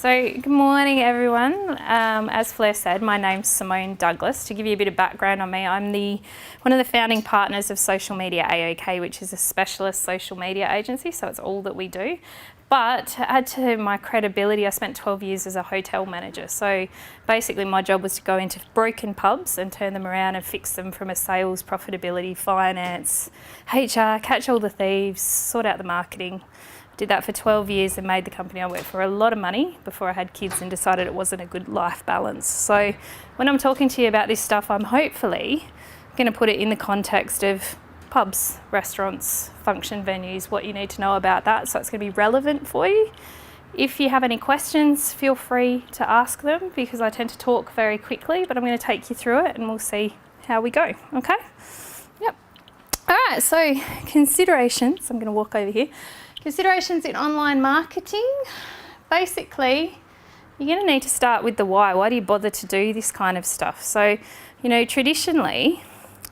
So good morning everyone. As Fleur said, my name's Simone Douglas. To give you a bit of background on me, I'm one of the founding partners of Social Media AOK, which is a specialist social media agency, so it's all that we do. But to add to my credibility, I spent 12 years as a hotel manager. So basically my job was to go into broken pubs and turn them around and fix them from a sales, profitability, finance, HR, catch all the thieves, sort out the marketing. Did that for 12 years and made the company I worked for a lot of money before I had kids and decided it wasn't a good life balance. So when I'm talking to you about this stuff, I'm hopefully going to put it in the context of pubs, restaurants, function venues, what you need to know about that. So it's going to be relevant for you. If you have any questions, feel free to ask them because I tend to talk very quickly, but I'm going to take you through it and we'll see how we go. Okay? Yep. All right, so considerations. I'm going to walk over here. Considerations in online marketing. Basically, you're going to need to start with the why. Why do you bother to do this kind of stuff? So, traditionally,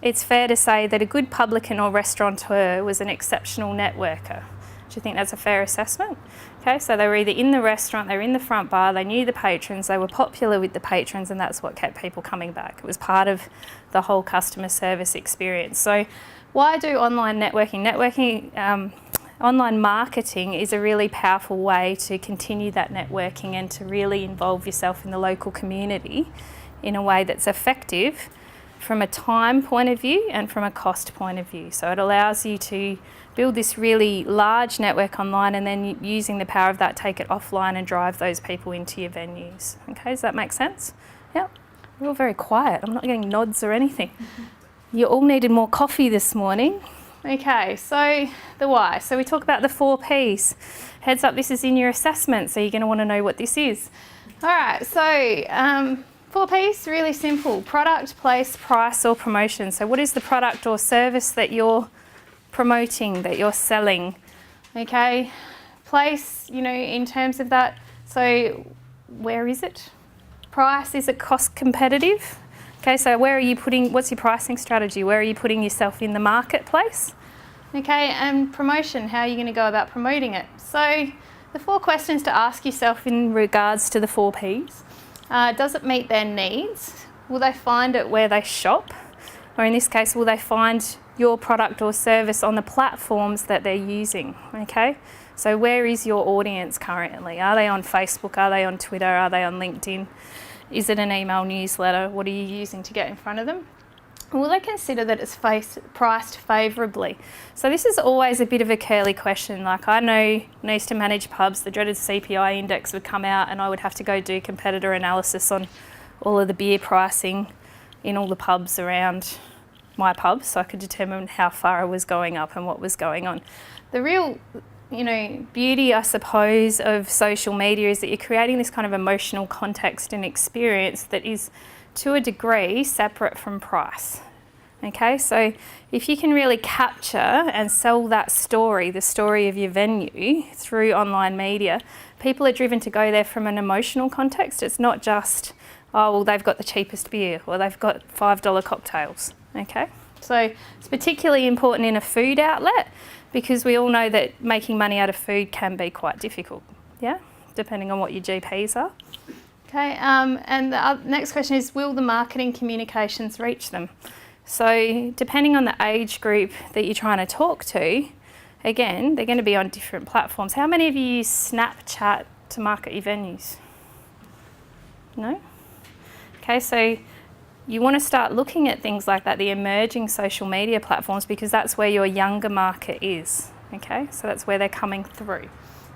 it's fair to say that a good publican or restaurateur was an exceptional networker. Do you think that's a fair assessment? Okay, so they were either in the restaurant, they were in the front bar, they knew the patrons, they were popular with the patrons, and that's what kept people coming back. It was part of the whole customer service experience. So why do online networking? Online marketing is a really powerful way to continue that networking and to really involve yourself in the local community in a way that's effective from a time point of view and from a cost point of view. So it allows you to build this really large network online and then using the power of that, take it offline and drive those people into your venues. Okay, does that make sense? Yep. We're all very quiet. I'm not getting nods or anything. You all needed more coffee this morning. Okay, so the why. So we talk about the 4 Ps. Heads up, this is in your assessment, so you're going to want to know what this is. All right, so 4 Ps, really simple. Product, place, price, or promotion. So what is the product or service that you're promoting, that you're selling? Okay, place, in terms of that. So where is it? Price, is it cost competitive? Okay, so what's your pricing strategy? Where are you putting yourself in the marketplace? Okay, and promotion, how are you going to go about promoting it? So the 4 questions to ask yourself in regards to the 4 Ps. Does it meet their needs? Will they find it where they shop? Or in this case, will they find your product or service on the platforms that they're using? Okay, so where is your audience currently? Are they on Facebook? Are they on Twitter? Are they on LinkedIn? Is it an email newsletter? What are you using to get in front of them? Will they consider that it's priced favourably? So this is always a bit of a curly question. Like I know when I used to manage pubs, the dreaded CPI index would come out and I would have to go do competitor analysis on all of the beer pricing in all the pubs around my pub so I could determine how far I was going up and what was going on. The real beauty, I suppose, of social media is that you're creating this kind of emotional context and experience that is, to a degree, separate from price. Okay, so if you can really capture and sell that story, the story of your venue, through online media, people are driven to go there from an emotional context. It's not just, oh, well, they've got the cheapest beer or they've got $5 cocktails. Okay, so it's particularly important in a food outlet, because we all know that making money out of food can be quite difficult, yeah, depending on what your GPs are. Okay, and the next question is, will the marketing communications reach them? So depending on the age group that you're trying to talk to, again, they're going to be on different platforms. How many of you use Snapchat to market your venues? No? Okay, so you want to start looking at things like that, the emerging social media platforms, because that's where your younger market is, okay? So that's where they're coming through.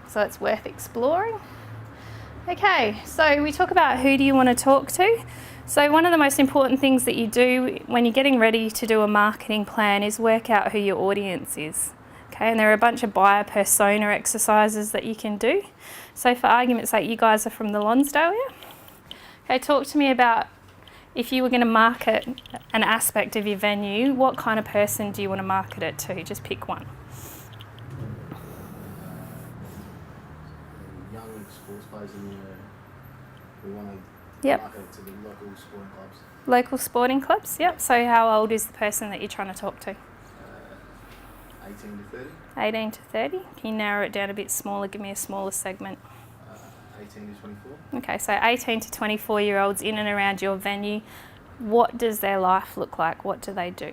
So it's worth exploring. Okay, so we talk about who do you want to talk to. So one of the most important things that you do when you're getting ready to do a marketing plan is work out who your audience is, okay? And there are a bunch of buyer persona exercises that you can do. So for argument's sake, you guys are from the Lonsdale area. Okay, talk to me about, if you were going to market an aspect of your venue, what kind of person do you want to market it to? Just pick one. Young sports players in there. We want to market it to the local sporting clubs. Local sporting clubs, yep. So how old is the person that you're trying to talk to? 18 to 30. 18 to 30. Can you narrow it down a bit smaller? Give me a smaller segment. 18 to 24. Okay, so 18 to 24-year-olds in and around your venue. What does their life look like? What do they do?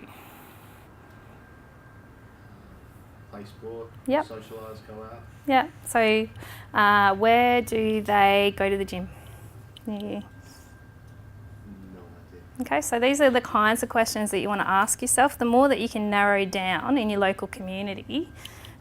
Play sport. Yep. Socialise, go out. Yeah. So, where do they go to the gym? Yeah. No idea. Okay, so these are the kinds of questions that you want to ask yourself. The more that you can narrow down in your local community,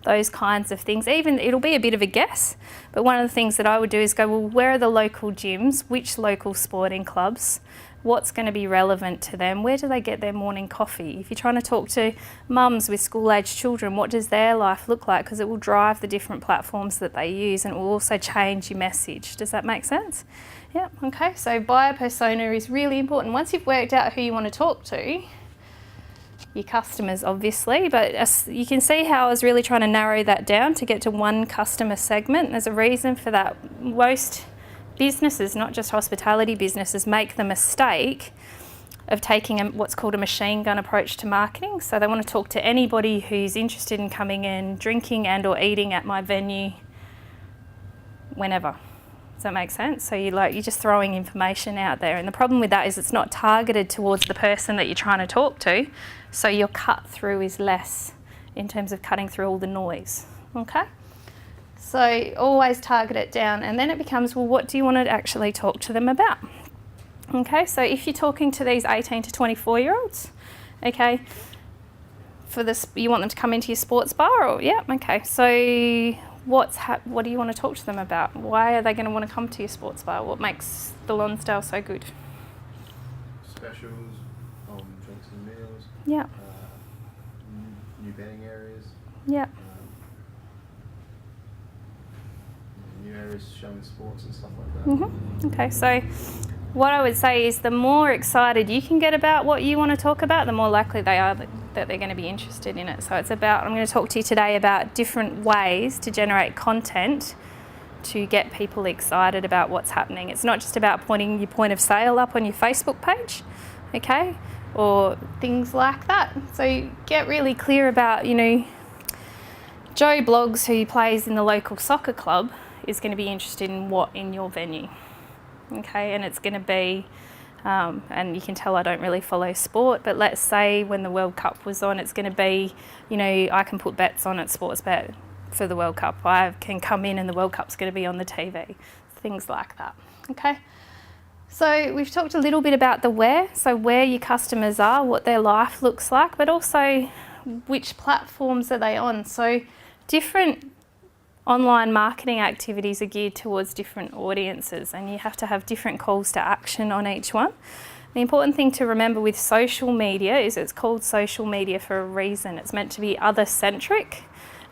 those kinds of things, even it'll be a bit of a guess, but one of the things that I would do is go, well, where are the local gyms? Which local sporting clubs? What's going to be relevant to them? Where do they get their morning coffee? If you're trying to talk to mums with school-aged children, what does their life look like? Because it will drive the different platforms that they use, and it will also change your message. Does that make sense? Yeah, okay, so buyer persona is really important. Once you've worked out who you want to talk to, your customers obviously, but you can see how I was really trying to narrow that down to get to one customer segment. There's a reason for that. Most businesses, not just hospitality businesses, make the mistake of taking what's called a machine gun approach to marketing. So they want to talk to anybody who's interested in coming in, drinking and or eating at my venue whenever. Does that make sense? So you're just throwing information out there, and the problem with that is it's not targeted towards the person that you're trying to talk to, so your cut through is less in terms of cutting through all the noise. Okay? So always target it down, and then it becomes, well, what do you want to actually talk to them about? Okay, so if you're talking to these 18 to 24-year-olds, okay, for this, you want them to come into your sports bar, or yeah, okay. So what do you want to talk to them about? Why are they going to want to come to your sports bar? What makes the Lonsdale so good? Specials, drinks and meals. Yeah. New betting areas. Yeah. New areas showing sports and stuff like that. Mm-hmm. Okay, so what I would say is the more excited you can get about what you want to talk about, the more likely they are that they're going to be interested in it. So I'm going to talk to you today about different ways to generate content to get people excited about what's happening. It's not just about pointing your point of sale up on your Facebook page, okay, or things like that. So get really clear about, Joe Bloggs, who plays in the local soccer club, is going to be interested in what in your venue, okay, and it's going to be, and you can tell I don't really follow sport, but let's say when the World Cup was on, it's going to be, I can put bets on at Sportsbet for the World Cup. I can come in and the World Cup's going to be on the TV, things like that, okay. So we've talked a little bit about the where, so where your customers are, what their life looks like, but also which platforms are they on. So different online marketing activities are geared towards different audiences, and you have to have different calls to action on each one. The important thing to remember with social media is it's called social media for a reason. It's meant to be other-centric,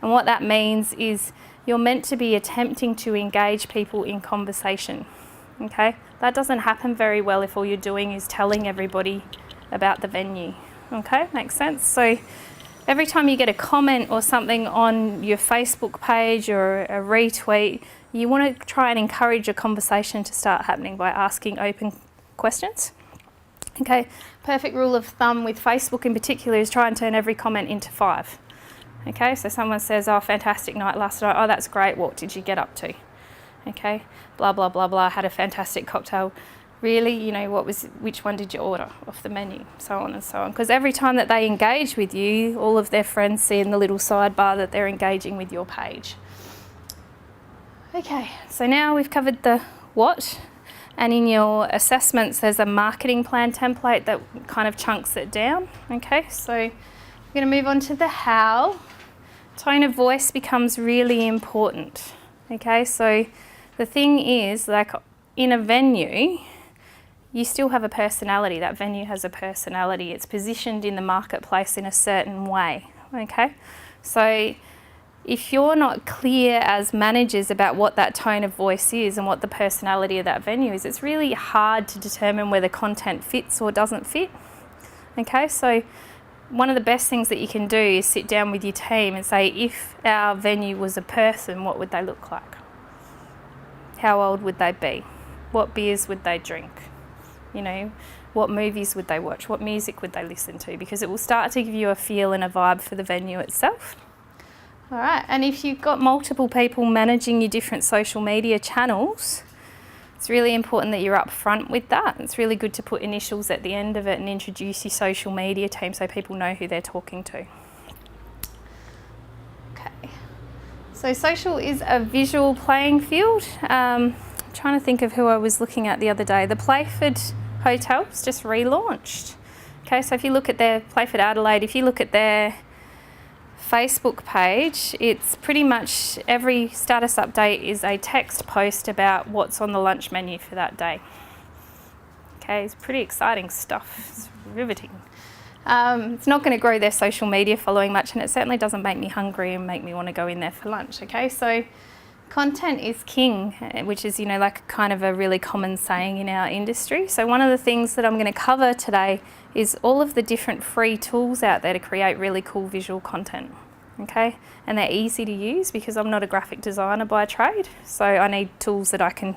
and what that means is you're meant to be attempting to engage people in conversation, okay? That doesn't happen very well if all you're doing is telling everybody about the venue, okay? Makes sense? So every time you get a comment or something on your Facebook page or a retweet, you want to try and encourage a conversation to start happening by asking open questions. Okay, perfect rule of thumb with Facebook in particular is try and turn every comment into 5. Okay, so someone says, oh, fantastic night last night. Oh, that's great. What did you get up to? Okay, blah, blah, blah, blah. Had a fantastic cocktail. Really, which one did you order off the menu? So on and so on. Because every time that they engage with you, all of their friends see in the little sidebar that they're engaging with your page. Okay, so now we've covered the what, and in your assessments there's a marketing plan template that kind of chunks it down. Okay, so we're going to move on to the how. Tone of voice becomes really important. Okay, so the thing is, like in a venue, you still have a personality. That venue has a personality. It's positioned in the marketplace in a certain way, okay? So if you're not clear as managers about what that tone of voice is and what the personality of that venue is, it's really hard to determine whether content fits or doesn't fit, okay? So one of the best things that you can do is sit down with your team and say, if our venue was a person, what would they look like? How old would they be? What beers would they drink? What movies would they watch? What music would they listen to? Because it will start to give you a feel and a vibe for the venue itself. All right, and if you've got multiple people managing your different social media channels, it's really important that you're upfront with that. It's really good to put initials at the end of it and introduce your social media team so people know who they're talking to. Okay, so social is a visual playing field. Trying to think of who I was looking at the other day. The Playford Hotel's just relaunched. Okay, so if you look at their Playford Adelaide, if you look at their Facebook page, it's pretty much every status update is a text post about what's on the lunch menu for that day. Okay, it's pretty exciting stuff. It's riveting. It's not going to grow their social media following much, and it certainly doesn't make me hungry and make me want to go in there for lunch. Okay, so content is king, which is, like kind of a really common saying in our industry. So one of the things that I'm going to cover today is all of the different free tools out there to create really cool visual content. Okay, and they're easy to use because I'm not a graphic designer by trade, so I need tools that I can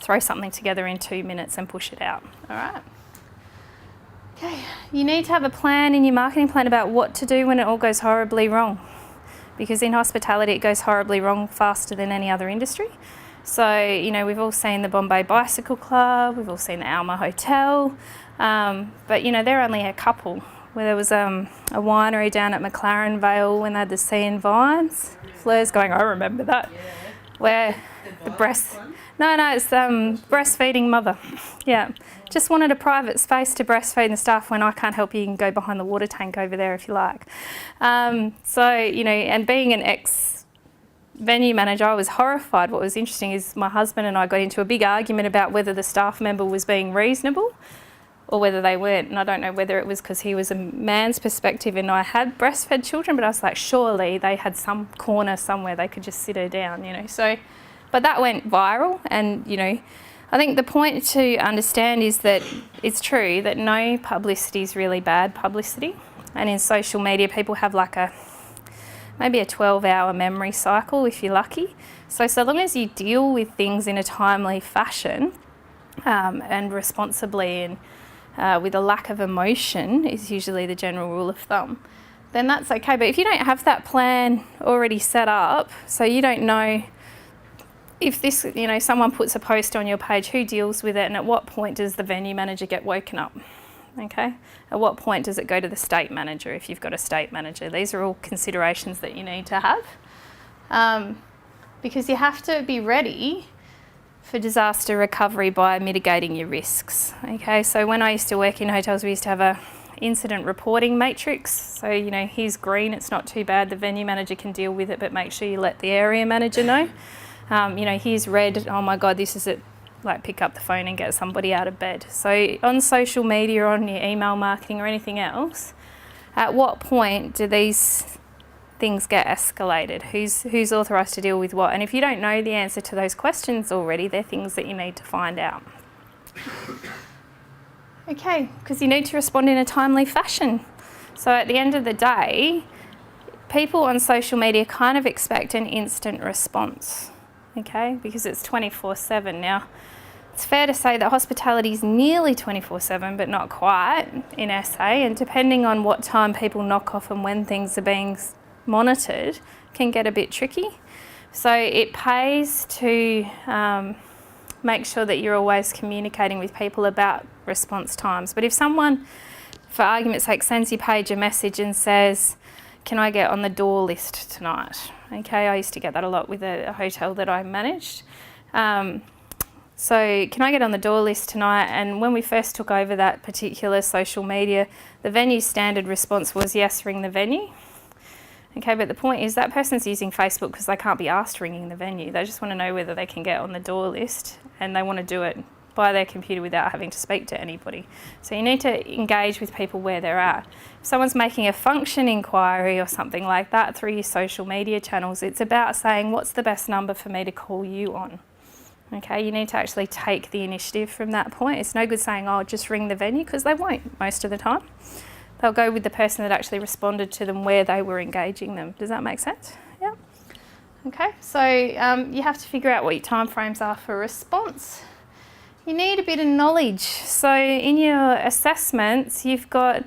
throw something together in 2 minutes and push it out. All right. Okay, you need to have a plan in your marketing plan about what to do when it all goes horribly wrong, because in hospitality it goes horribly wrong faster than any other industry. So, we've all seen the Bombay Bicycle Club, we've all seen the Alma Hotel, but they're only a couple. Where there was a winery down at McLaren Vale when they had the sea and vines. Fleur's going, I remember that. Yeah. Where the breast... No, it's breastfeeding mother. Yeah. Just wanted a private space to breastfeed the staff. When I can't help you can go behind the water tank over there if you like. And being an ex-venue manager, I was horrified. What was interesting is my husband and I got into a big argument about whether the staff member was being reasonable or whether they weren't. And I don't know whether it was because he was a man's perspective and I had breastfed children, but I was like, surely they had some corner somewhere they could just sit her down, So, but that went viral, and, I think the point to understand is that it's true that no publicity is really bad publicity. And in social media, people have like maybe a 12-hour memory cycle if you're lucky. So long as you deal with things in a timely fashion and responsibly and with a lack of emotion is usually the general rule of thumb, then that's okay. But if you don't have that plan already set up, so you don't know if this, someone puts a post on your page, who deals with it, and at what point does the venue manager get woken up? Okay, at what point does it go to the state manager if you've got a state manager? These are all considerations that you need to have, because you have to be ready for disaster recovery by mitigating your risks. Okay, so when I used to work in hotels, we used to have a incident reporting matrix. So, here's green, it's not too bad, the venue manager can deal with it, but make sure you let the area manager know. Here's red, oh my God, this is it, like pick up the phone and get somebody out of bed. So on social media, on your email marketing or anything else, at what point do these things get escalated? Who's authorised to deal with what? And if you don't know the answer to those questions already, they're things that you need to find out. Okay, because you need to respond in a timely fashion. So at the end of the day, people on social media kind of expect an instant response, okay, because it's 24/7. Now, it's fair to say that hospitality is nearly 24/7, but not quite in SA, and depending on what time people knock off and when things are being monitored, can get a bit tricky. So it pays to make sure that you're always communicating with people about response times. But if someone, for argument's sake, sends your page a message and says, can I get on the door list tonight? Okay, I used to get that a lot with a hotel that I managed. So can I get on the door list tonight? And when we first took over that particular social media, the venue's standard response was, yes, ring the venue. Okay, but the point is that person's using Facebook because they can't be asked ringing the venue. They just want to know whether they can get on the door list, and they want to do it by their computer without having to speak to anybody. So you need to engage with people where they're at. If someone's making a function inquiry or something like that through your social media channels, it's about saying, what's the best number for me to call you on? Okay, you need to actually take the initiative from that point. It's no good saying, oh, just ring the venue, because they won't most of the time. They'll go with the person that actually responded to them where they were engaging them. Does that make sense? Yeah. Okay, so you have to figure out what your timeframes are for response. You need a bit of knowledge. So in your assessments, you've got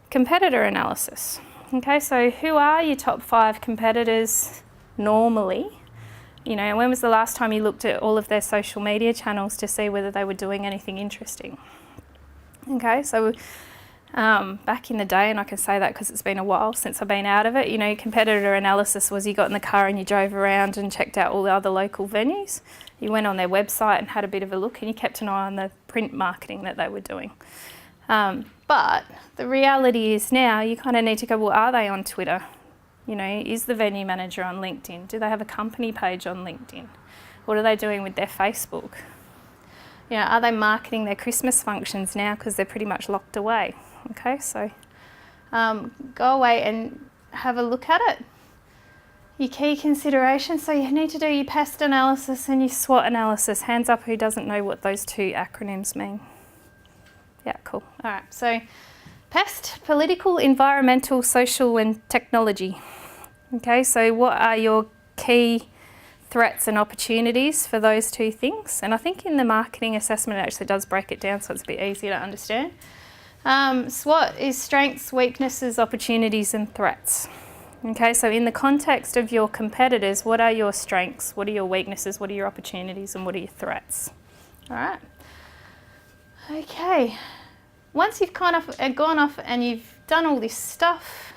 competitor analysis. Okay, so who are your top 5 competitors normally? You know, when was the last time you looked at all of their social media channels to see whether they were doing anything interesting? Okay, so back in the day, and I can say that because it's been a while since I've been out of it, you know, competitor analysis was you got in the car and you drove around and checked out all the other local venues. You went on their website and had a bit of a look, and you kept an eye on the print marketing that they were doing. But the reality is now you kind of need to go, well, are they on Twitter? You know, is the venue manager on LinkedIn? Do they have a company page on LinkedIn? What are they doing with their Facebook? You know, are they marketing their Christmas functions now because they're pretty much locked away? Okay, so go away and have a look at it. Your key considerations, so you need to do your pest analysis and your SWOT analysis. Hands up who doesn't know what those 2 acronyms mean. Yeah, cool. All right, so pest, political, environmental, social and technology. Okay, so what are your key threats and opportunities for those 2 things? And I think in the marketing assessment it actually does break it down so it's a bit easier to understand. SWOT is strengths, weaknesses, opportunities and threats. Okay, so in the context of your competitors, what are your strengths, what are your weaknesses, what are your opportunities and what are your threats? All right. Okay, once you've gone off and you've done all this stuff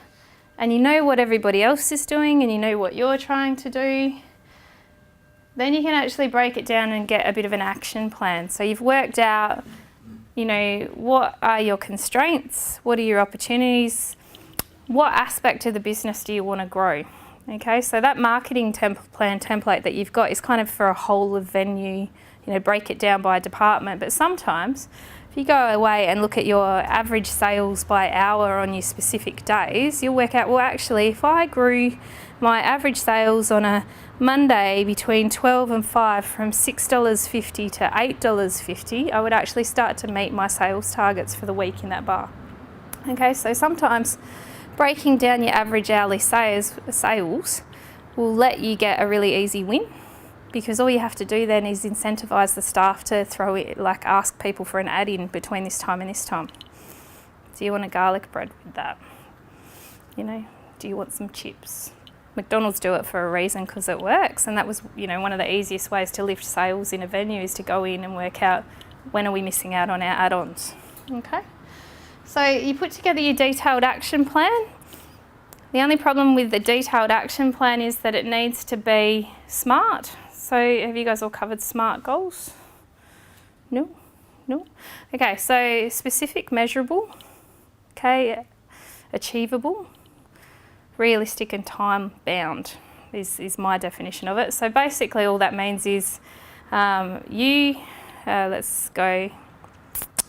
and you know what everybody else is doing and you know what you're trying to do, then you can actually break it down and get a bit of an action plan. So you've worked out, you know, what are your constraints, what are your opportunities, what aspect of the business do you want to grow? Okay, so that marketing plan template that you've got is kind of for a whole of venue, you know, break it down by department. But sometimes if you go away and look at your average sales by hour on your specific days, you'll work out, well, actually, if I grew my average sales on a Monday between 12 and 5 from $6.50 to $8.50, I would actually start to meet my sales targets for the week in that bar. Okay, so sometimes breaking down your average hourly sales will let you get a really easy win, because all you have to do then is incentivize the staff to throw it, like ask people for an add in between this time and this time. Do you want a garlic bread with that? You know, do you want some chips? McDonald's do it for a reason, because it works, and that was, you know, one of the easiest ways to lift sales in a venue is to go in and work out when are we missing out on our add-ons. Okay, so you put together your detailed action plan. The only problem with the detailed action plan is that it needs to be SMART. So have you guys all covered SMART goals? No? Okay, so specific, measurable, okay, achievable, realistic and time bound is my definition of it. So basically all that means is let's go,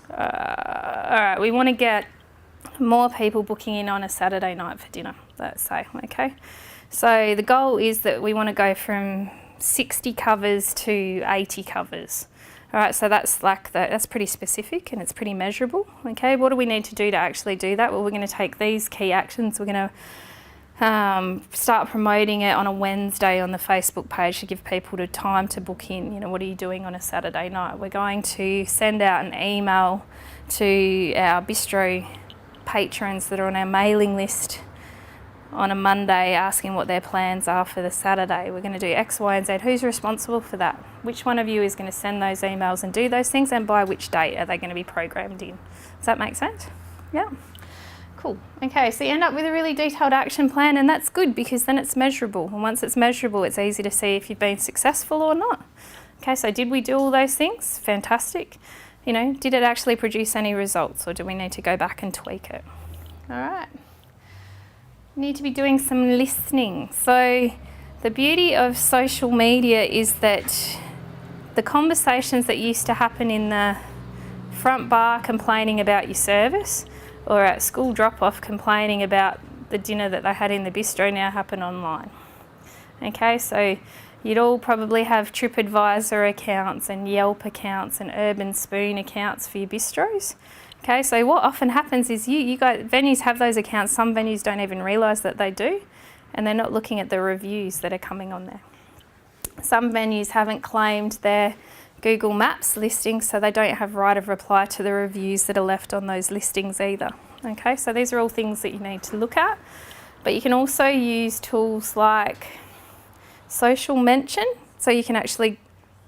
all right, we want to get more people booking in on a Saturday night for dinner, let's say, okay? So the goal is that we want to go from 60 covers to 80 covers. All right, so that's pretty specific and it's pretty measurable, okay? What do we need to do to actually do that? Well, we're going to take these key actions. We're going to start promoting it on a Wednesday on the Facebook page to give people the time to book in. You know, what are you doing on a Saturday night? We're going to send out an email to our bistro patrons that are on our mailing list on a Monday asking what their plans are for the Saturday. We're going to do X, Y and Z. Who's responsible for that? Which one of you is going to send those emails and do those things, and by which date are they going to be programmed in? Does that make sense? Yeah. Cool. Okay, so you end up with a really detailed action plan, and that's good because then it's measurable. And once it's measurable, it's easy to see if you've been successful or not. Okay, so did we do all those things? Fantastic. You know, did it actually produce any results, or do we need to go back and tweak it? All right. You need to be doing some listening. So the beauty of social media is that the conversations that used to happen in the front bar complaining about your service, or at school drop-off complaining about the dinner that they had in the bistro, now happen online. Okay, so you'd all probably have TripAdvisor accounts and Yelp accounts and Urban Spoon accounts for your bistros. Okay, so what often happens is you guys, venues have those accounts. Some venues don't even realise that they do, and they're not looking at the reviews that are coming on there. Some venues haven't claimed their Google Maps listings, so they don't have right of reply to the reviews that are left on those listings either. Okay, so these are all things that you need to look at. But you can also use tools like social mention, so you can actually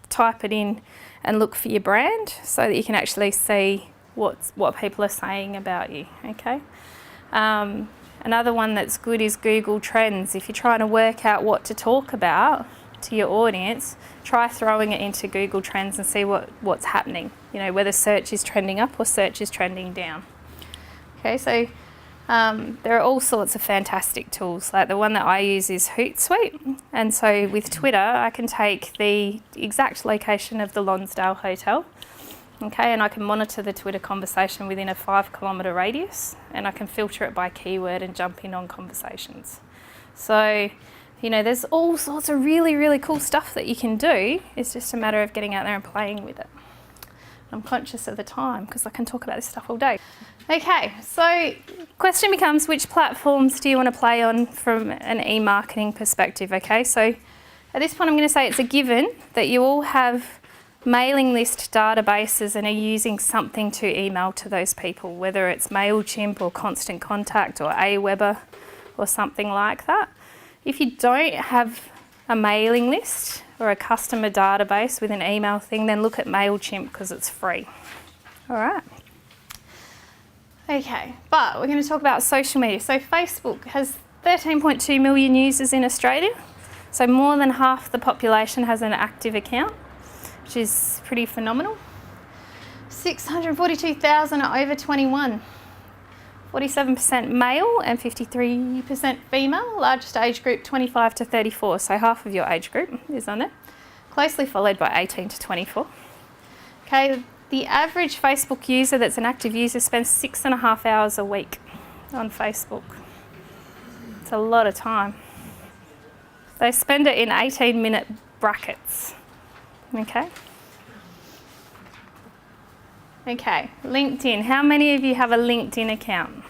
type it in and look for your brand so that you can actually see what people are saying about you, okay? Another one that's good is Google Trends. If you're trying to work out what to talk about to your audience, try throwing it into Google Trends and see what's happening, you know, whether search is trending up or search is trending down. Okay, so there are all sorts of fantastic tools. Like the one that I use is Hootsuite, and so with Twitter I can take the exact location of the Lonsdale Hotel, okay, and I can monitor the Twitter conversation within a 5-kilometre radius, and I can filter it by keyword and jump in on conversations. So, you know, there's all sorts of really, really cool stuff that you can do. It's just a matter of getting out there and playing with it. I'm conscious of the time because I can talk about this stuff all day. Okay, so question becomes, which platforms do you want to play on from an e-marketing perspective? Okay, so at this point I'm going to say it's a given that you all have mailing list databases and are using something to email to those people, whether it's MailChimp or Constant Contact or Aweber or something like that. If you don't have a mailing list or a customer database with an email thing, then look at MailChimp because it's free. All right. Okay, but we're going to talk about social media. So Facebook has 13.2 million users in Australia. So more than half the population has an active account, which is pretty phenomenal. 642,000 are over 21. 47% male and 53% female. Largest age group 25 to 34, so half of your age group is on there. Closely followed by 18 to 24. Okay, the average Facebook user that's an active user spends 6.5 hours a week on Facebook. It's a lot of time. They spend it in 18-minute brackets. Okay. Okay, LinkedIn. How many of you have a LinkedIn account?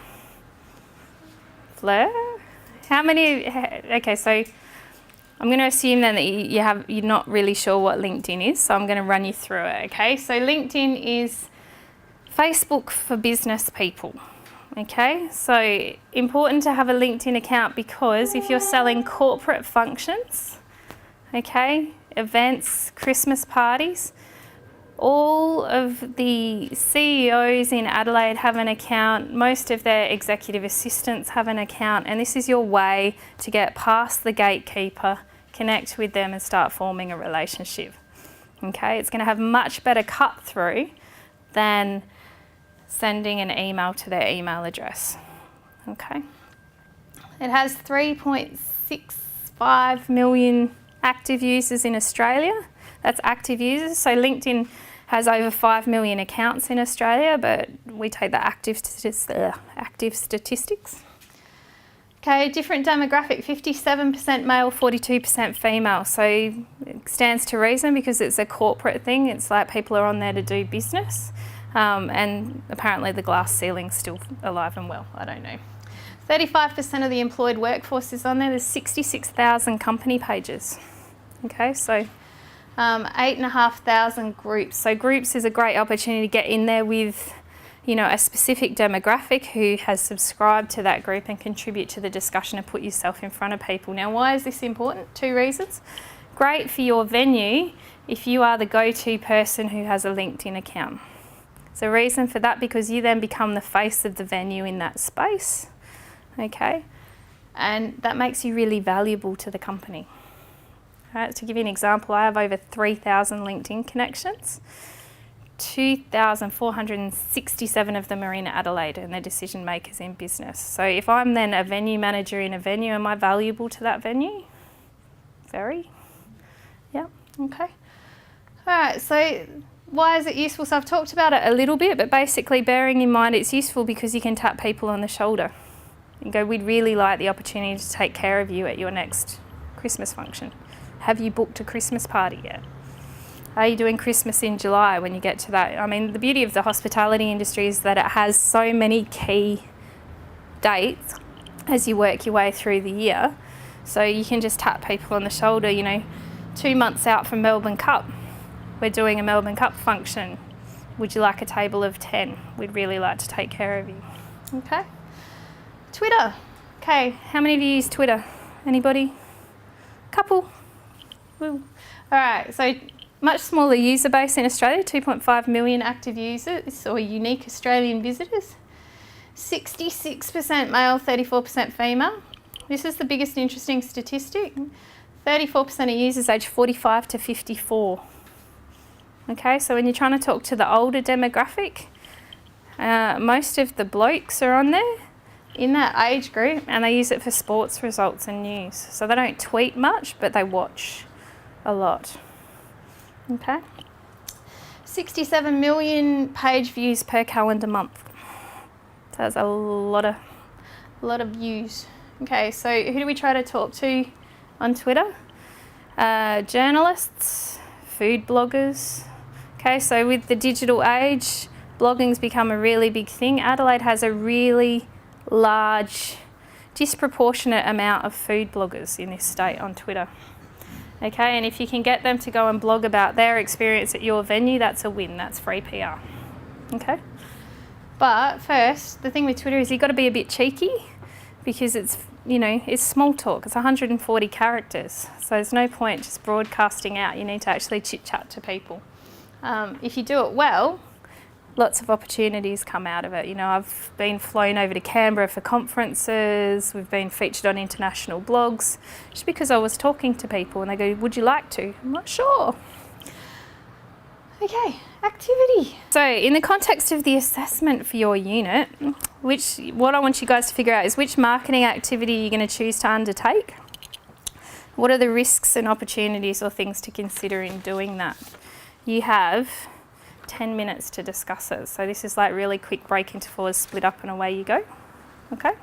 Fleur? How many? Okay, so I'm going to assume then that you're not really sure what LinkedIn is, so I'm going to run you through it. Okay, so LinkedIn is Facebook for business people. Okay, so important to have a LinkedIn account because if you're selling corporate functions, okay, events, Christmas parties, all of the CEOs in Adelaide have an account, most of their executive assistants have an account, and this is your way to get past the gatekeeper, connect with them and start forming a relationship. Okay, it's going to have much better cut through than sending an email to their email address. Okay, it has 3.65 million active users in Australia. That's active users. So LinkedIn has over 5 million accounts in Australia, but we take the active statistics. Okay, different demographic, 57% male, 42% female. So it stands to reason because it's a corporate thing. It's like people are on there to do business. And apparently the glass ceiling's still alive and well. I don't know. 35% of the employed workforce is on there. There's 66,000 company pages. Okay, so 8,500 groups. So groups is a great opportunity to get in there with, you know, a specific demographic who has subscribed to that group and contribute to the discussion and put yourself in front of people. Now, why is this important? 2 reasons. Great for your venue if you are the go-to person who has a LinkedIn account. So reason for that, because you then become the face of the venue in that space, okay? And that makes you really valuable to the company. Right, to give you an example, I have over 3,000 LinkedIn connections. 2,467 of them are in Adelaide and they're decision makers in business. So if I'm then a venue manager in a venue, am I valuable to that venue? Very. Yeah, okay. All right, so why is it useful? So I've talked about it a little bit, but basically bearing in mind it's useful because you can tap people on the shoulder and go, we'd really like the opportunity to take care of you at your next Christmas function. Have you booked a Christmas party yet? Are you doing Christmas in July when you get to that? I mean, the beauty of the hospitality industry is that it has so many key dates as you work your way through the year. So you can just tap people on the shoulder, you know, 2 months out from Melbourne Cup, we're doing a Melbourne Cup function. Would you like a table of 10? We'd really like to take care of you. Okay. Twitter. Okay, how many of you use Twitter? Anybody? Couple? Woo. All right, so much smaller user base in Australia, 2.5 million active users or unique Australian visitors. 66% male, 34% female. This is the biggest interesting statistic. 34% of users aged 45 to 54. Okay, so when you're trying to talk to the older demographic, most of the blokes are on there in that age group, and they use it for sports results and news. So they don't tweet much, but they watch a lot. Okay. 67 million page views per calendar month. So that's a lot of views. Okay, so who do we try to talk to on Twitter? Journalists, food bloggers. Okay, so with the digital age, blogging's become a really big thing. Adelaide has a really large, disproportionate amount of food bloggers in this state on Twitter. Okay, and if you can get them to go and blog about their experience at your venue, that's a win, that's free PR. Okay? But first, the thing with Twitter is you've got to be a bit cheeky because it's, you know, it's small talk. It's 140 characters. So there's no point just broadcasting out. You need to actually chit-chat to people. If you do it well, lots of opportunities come out of it. You know, I've been flown over to Canberra for conferences. We've been featured on international blogs just because I was talking to people and they go, would you like to? I'm not sure. Okay, activity. So in the context of the assessment for your unit, what I want you guys to figure out is which marketing activity you're going to choose to undertake. What are the risks and opportunities or things to consider in doing that? You have 10 minutes to discuss it. So this is like really quick break intervals, split up and away you go. Okay?